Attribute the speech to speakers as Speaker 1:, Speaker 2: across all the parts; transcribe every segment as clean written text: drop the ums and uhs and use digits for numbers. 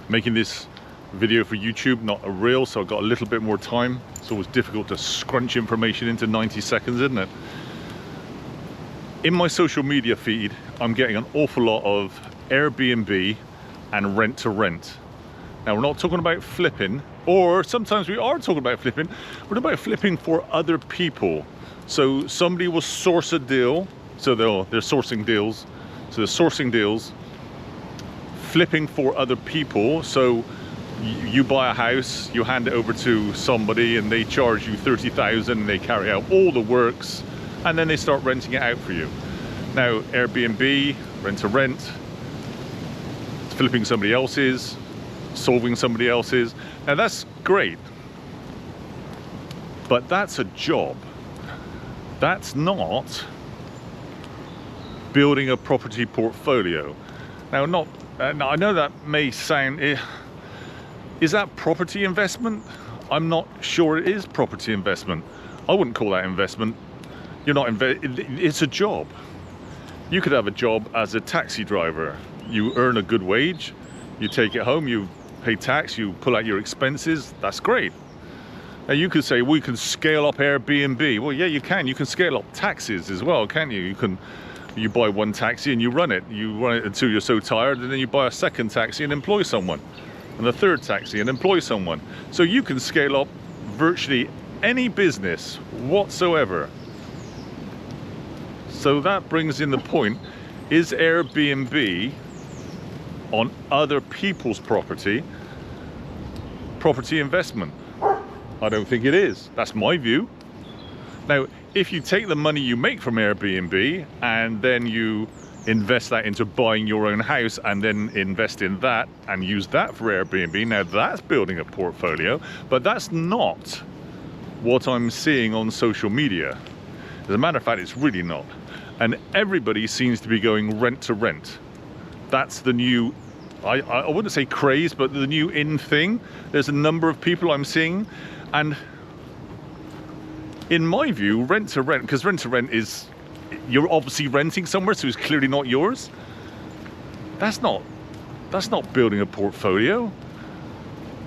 Speaker 1: making this video for YouTube, not a reel, so I've got a little bit more time. It's always difficult to scrunch information into 90 seconds, isn't it? In my social media feed, I'm getting an awful lot of Airbnb and rent to rent. Now, we're not talking about flipping, or sometimes we are talking about flipping. We're talking about flipping for other people. So somebody will source a deal, so they're sourcing deals. So they're sourcing deals, flipping for other people. So you buy a house, you hand it over to somebody, and they charge you 30,000, and they carry out all the works, and then they start renting it out for you. Now, Airbnb, rent to rent, flipping somebody else's, solving somebody else's. Now that's great, but that's a job. That's not building a property portfolio. Now, I know that may sound, is that property investment? I'm not sure it is property investment. I wouldn't call that investment. You're not it's a job. You could have a job as a taxi driver. You earn a good wage, you take it home, you pay tax, you pull out your expenses. That's great. Now you could say, we can scale up Airbnb. Well, yeah, you can. You can scale up taxis as well, can't you? You buy one taxi and you run it. You run it until you're so tired, and then you buy a second taxi and employ someone, and a third taxi and employ someone. So you can scale up virtually any business whatsoever. So that brings in the point, is Airbnb on other people's property investment? I don't think it is. That's my view. Now, if you take the money you make from Airbnb and then you invest that into buying your own house and then invest in that and use that for Airbnb, now that's building a portfolio, but that's not what I'm seeing on social media. As a matter of fact, it's really not. And everybody seems to be going rent to rent. That's the new, I wouldn't say craze, but the new in thing. There's a number of people I'm seeing, and in my view, rent to rent, because rent to rent is, you're obviously renting somewhere, so it's clearly not yours. That's not building a portfolio.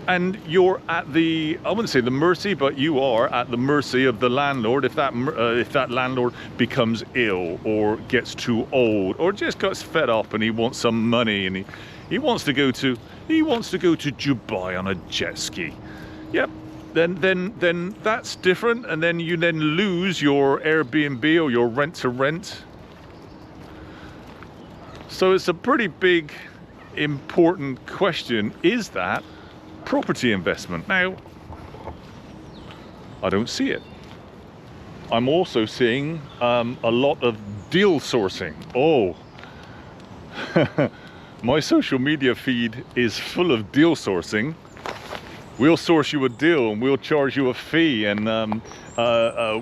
Speaker 1: And you're at the, I wouldn't say the mercy, but you are at the mercy of the landlord. If that landlord becomes ill or gets too old or just gets fed up and he wants some money and he wants to go to Dubai on a jet ski. Yep. Then that's different, and then you lose your Airbnb or your rent to rent. So it's a pretty big, important question. Is that property investment? Now, I don't see it. I'm also seeing a lot of deal sourcing. Oh, my social media feed is full of deal sourcing. We'll source you a deal and we'll charge you a fee, and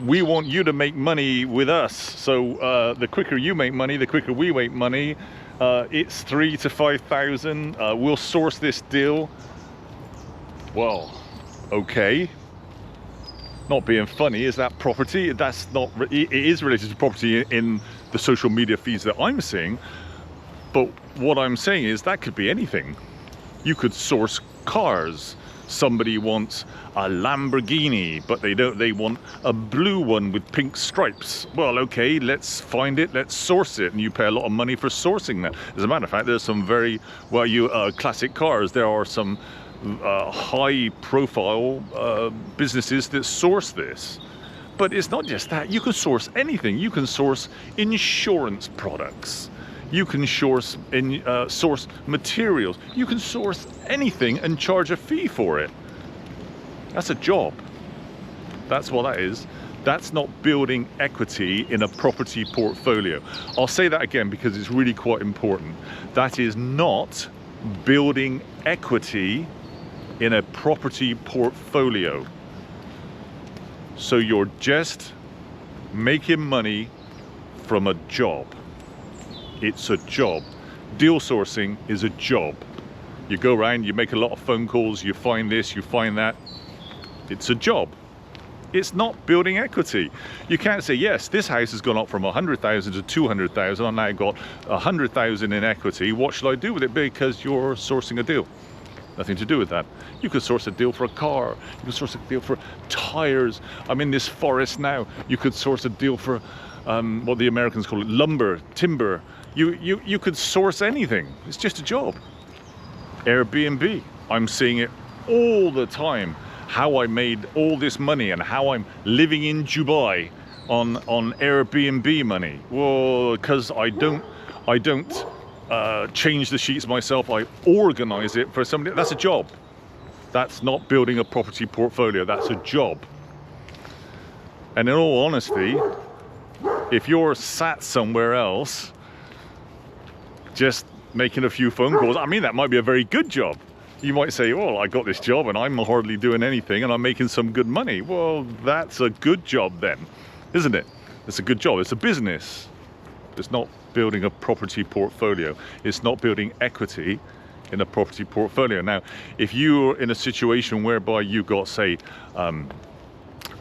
Speaker 1: we want you to make money with us. So the quicker you make money, the quicker we make money. It's 3,000 to 5,000. We'll source this deal. Well, okay. Not being funny, is that property? That's not. It is related to property in the social media feeds that I'm seeing. But what I'm saying is that could be anything. You could source cars. Somebody wants a Lamborghini, but they want a blue one with pink stripes. Well, okay, let's find it, let's source it, and you pay a lot of money for sourcing that. As a matter of fact, there's some very, classic cars. There are some high profile businesses that source this. But it's not just that. You can source anything. You can source insurance products. You can source materials. You can source anything and charge a fee for it. That's a job. That's what that is. That's not building equity in a property portfolio. I'll say that again because it's really quite important. That is not building equity in a property portfolio. So you're just making money from a job. It's a job. Deal sourcing is a job. You go around, you make a lot of phone calls, you find this, you find that. It's a job. It's not building equity. You can't say, yes, this house has gone up from 100,000 to 200,000. I now got 100,000 in equity. What shall I do with it? Because you're sourcing a deal. Nothing to do with that. You could source a deal for a car. You could source a deal for tires. I'm in this forest now. You could source a deal for what the Americans call it, lumber, timber. You could source anything. It's just a job. Airbnb. I'm seeing it all the time. How I made all this money and how I'm living in Dubai on Airbnb money. Well, because I don't change the sheets myself. I organize it for somebody. That's a job. That's not building a property portfolio. That's a job. And in all honesty, if you're sat somewhere else just making a few phone calls, I mean, that might be a very good job. You might say, well, I got this job and I'm hardly doing anything and I'm making some good money. Well, that's a good job then, isn't it? It's a good job. It's a business. It's not building a property portfolio. It's not building equity in a property portfolio. Now, if you're in a situation whereby you got, say,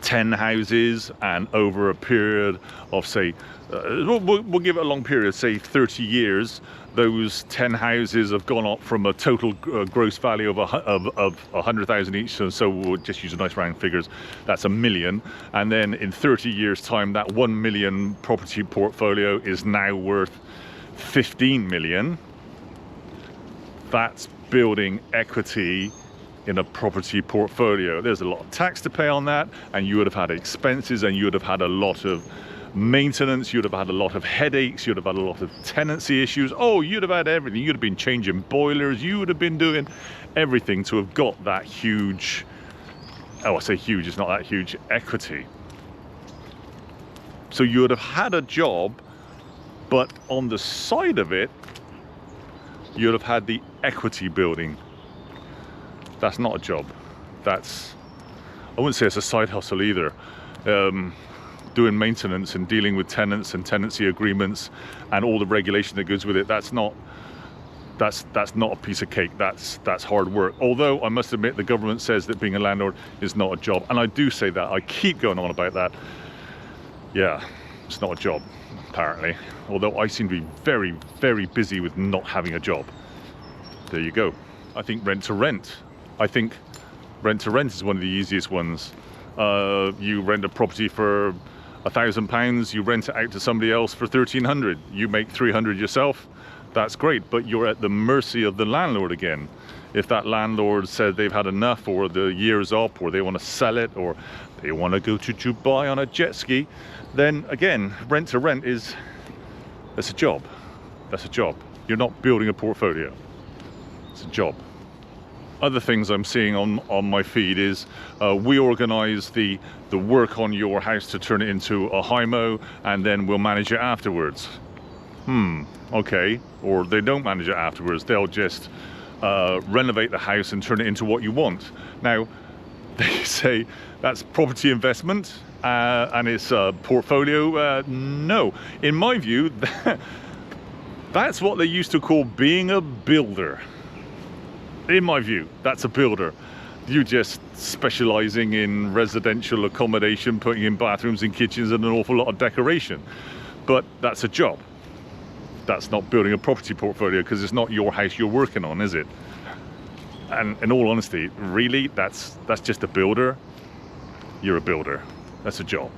Speaker 1: 10 houses, and over a period of, say, we'll give it a long period, say 30 years, those 10 houses have gone up from a total gross value of 100,000 each. So we'll just use a nice round figures. That's $1 million. And then in 30 years time, that 1 million property portfolio is now worth 15 million. That's building equity in a property portfolio. There's a lot of tax to pay on that, and you would have had expenses, and you would have had a lot of maintenance, you'd have had a lot of headaches, you'd have had a lot of tenancy issues. Oh, you'd have had everything. You'd have been changing boilers, you would have been doing everything to have got that huge, oh, I say huge, it's not that huge, equity. So you would have had a job, but on the side of it, you'd have had the equity building. That's not a job. That's, I wouldn't say it's a side hustle either. Doing maintenance and dealing with tenants and tenancy agreements and all the regulation that goes with it, that's not a piece of cake. That's hard work. Although I must admit, the government says that being a landlord is not a job, and I do say that. I keep going on about that. Yeah, it's not a job, apparently. Although I seem to be very, very busy with not having a job. There you go. I think rent to rent. I think rent to rent is one of the easiest ones. You rent a property for £1,000, you rent it out to somebody else for 1,300. You make 300 yourself. That's great, but you're at the mercy of the landlord again. If that landlord said they've had enough, or the year's up, or they want to sell it, or they want to go to Dubai on a jet ski, then again, rent to rent that's a job. That's a job. You're not building a portfolio. It's a job. Other things I'm seeing on my feed is we organize the work on your house to turn it into a HIMO, and then we'll manage it afterwards. Okay. Or they don't manage it afterwards. They'll just renovate the house and turn it into what you want. Now, they say that's property investment and it's a portfolio. No. In my view, that's what they used to call being a builder. In my view, that's a builder. You just specializing in residential accommodation, putting in bathrooms and kitchens and an awful lot of decoration. But that's a job. That's not building a property portfolio, because it's not your house you're working on, is it? And in all honesty, really, that's just a builder. You're a builder. That's a job.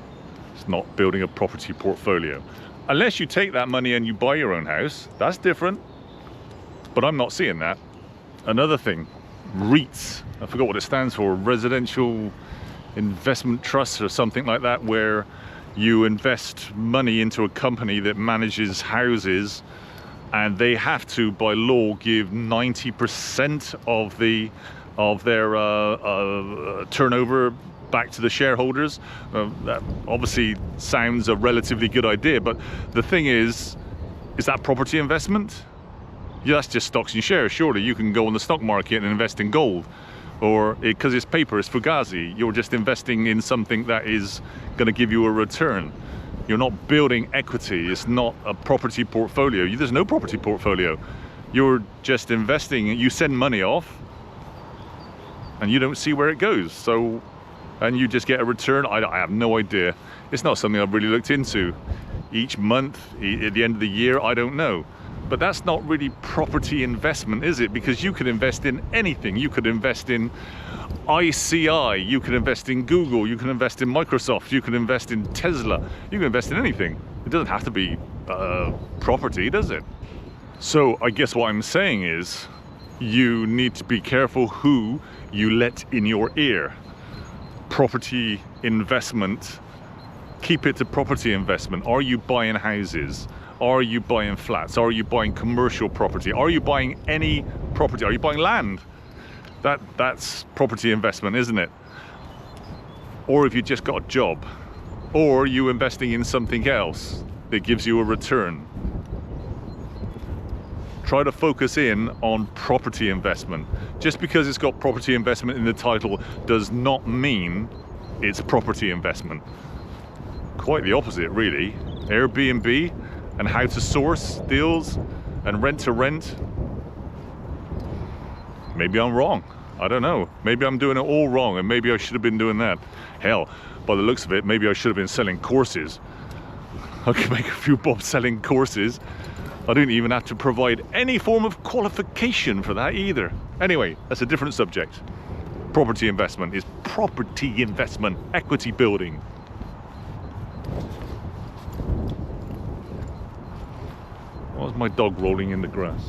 Speaker 1: It's not building a property portfolio. Unless you take that money and you buy your own house, that's different. But I'm not seeing that. Another thing, REITs, I forgot what it stands for, Residential Investment Trusts or something like that, where you invest money into a company that manages houses, and they have to, by law, give 90% of their turnover back to the shareholders. That obviously sounds a relatively good idea, but the thing is that property investment? Yeah, that's just stocks and shares. Surely you can go on the stock market and invest in gold, or because it's paper, it's fugazi. You're just investing in something that is going to give you a return. You're not building equity. It's not a property portfolio. There's no property portfolio. You're just investing. You send money off and you don't see where it goes. So, and you just get a return. I have no idea. It's not something I've really looked into. Each month, at the end of the year, I don't know. But that's not really property investment, is it? Because you could invest in anything. You could invest in ICI, you could invest in Google, you can invest in Microsoft, you can invest in Tesla, you can invest in anything. It doesn't have to be property, does it? So I guess what I'm saying is you need to be careful who you let in your ear. Property investment, keep it to property investment. Are you buying houses? Are you buying flats? Are you buying commercial property? Are you buying any property? Are you buying land? That's property investment, isn't it? Or if you just got a job, or you investing in something else that gives you a return. Try to focus in on property investment. Just because it's got property investment in the title does not mean it's property investment. Quite the opposite, really. Airbnb and how to source deals and rent to rent. Maybe I'm wrong. I don't know. Maybe I'm doing it all wrong, and maybe I should have been doing that. Hell, by the looks of it, maybe I should have been selling courses. I could make a few bob selling courses. I didn't even have to provide any form of qualification for that either. Anyway, that's a different subject. Property investment is property investment, equity building. Why was my dog rolling in the grass?